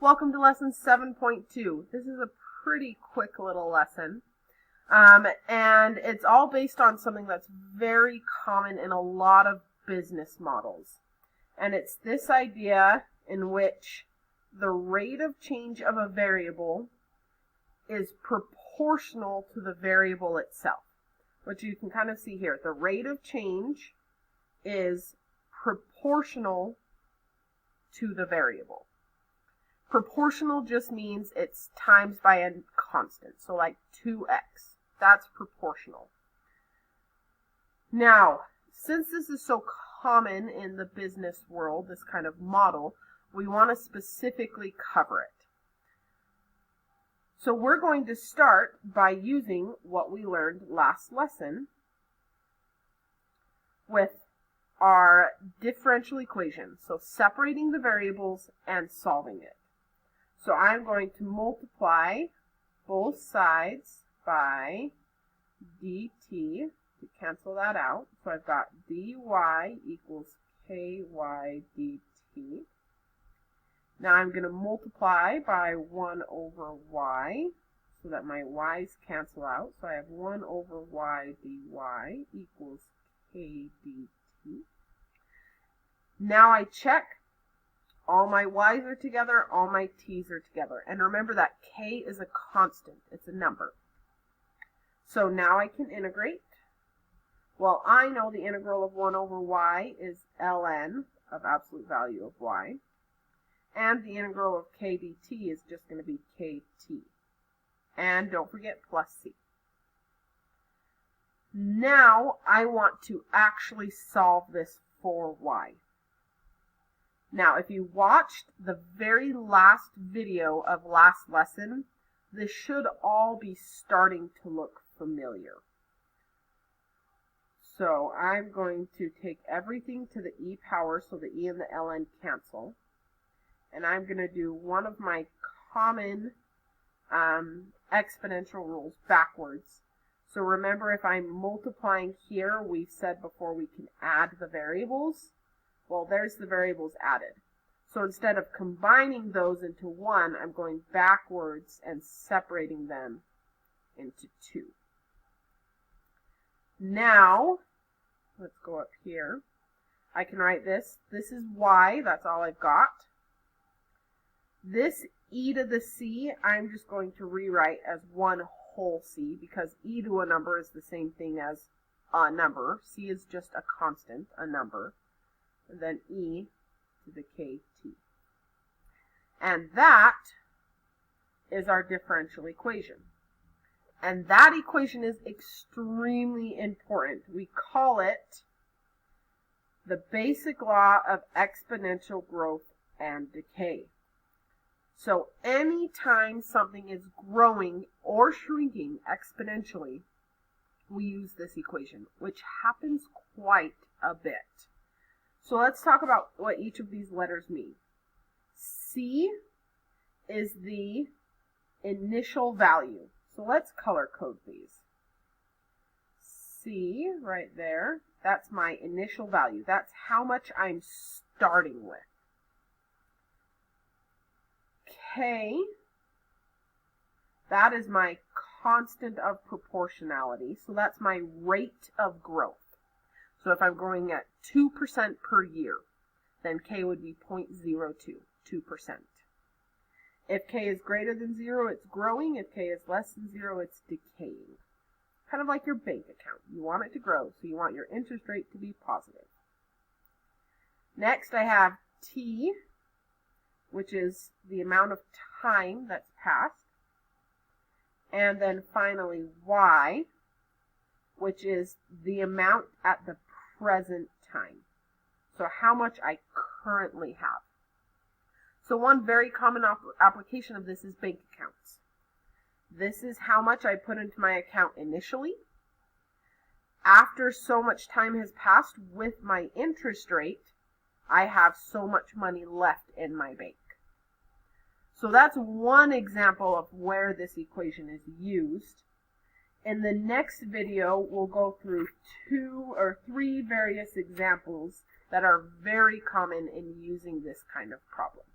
Welcome to lesson 7.2. This is a pretty quick little lesson. And it's all based on something that's very common in a lot of business models. And it's this idea in which the rate of change of a variable is proportional to the variable itself, which you can kind of see here. The rate of change is proportional to the variable. Proportional just means it's times by a constant, so like 2x. That's proportional. Now, since this is so common in the business world, this kind of model, we want to specifically cover it. So we're going to start by using what we learned last lesson with our differential equation. So separating the variables and solving it. So I'm going to multiply both sides by dt to cancel that out. So I've got dy equals ky dt. Now I'm going to multiply by 1 over y so that my y's cancel out. So I have 1 over y dy equals k dt. Now I check. All my y's are together, all my t's are together. And remember that k is a constant, it's a number. So now I can integrate. Well, I know the integral of 1 over y is ln of absolute value of y. And the integral of k dt is just going to be kt. And don't forget plus c. Now I want to actually solve this for y. Now, if you watched the very last video of last lesson, this should all be starting to look familiar. So I'm going to take everything to the e power so the e and the ln cancel. And I'm going to do one of my common exponential rules backwards. So remember, if I'm multiplying here, we've said before we can add the variables. Well, there's the variables added. So instead of combining those into 1, I'm going backwards and separating them into 2. Now, let's go up here. I can write this. This is y. That's all I've got. This e to the c, I'm just going to rewrite as 1 whole c, because e to a number is the same thing as a number. C is just a constant, a number. And then e to the kt. And that is our differential equation. And that equation is extremely important. We call it the basic law of exponential growth and decay. So anytime something is growing or shrinking exponentially, we use this equation, which happens quite a bit. So let's talk about what each of these letters mean. C is the initial value. So let's color code these. C right there, that's my initial value. That's how much I'm starting with. K, that is my constant of proportionality. So that's my rate of growth. So if I'm growing at 2% per year, then k would be 0.02, 2%. If k is greater than 0, it's growing. If k is less than 0, it's decaying. Kind of like your bank account. You want it to grow, so you want your interest rate to be positive. Next, I have t, which is the amount of time that's passed. And then finally y, which is the amount at the present time. So how much I currently have. So one very common application of this is bank accounts. This is how much I put into my account initially. After so much time has passed with my interest rate, I have so much money left in my bank. So that's one example of where this equation is used. In the next video, we'll go through 2 or 3 various examples that are very common in using this kind of problem.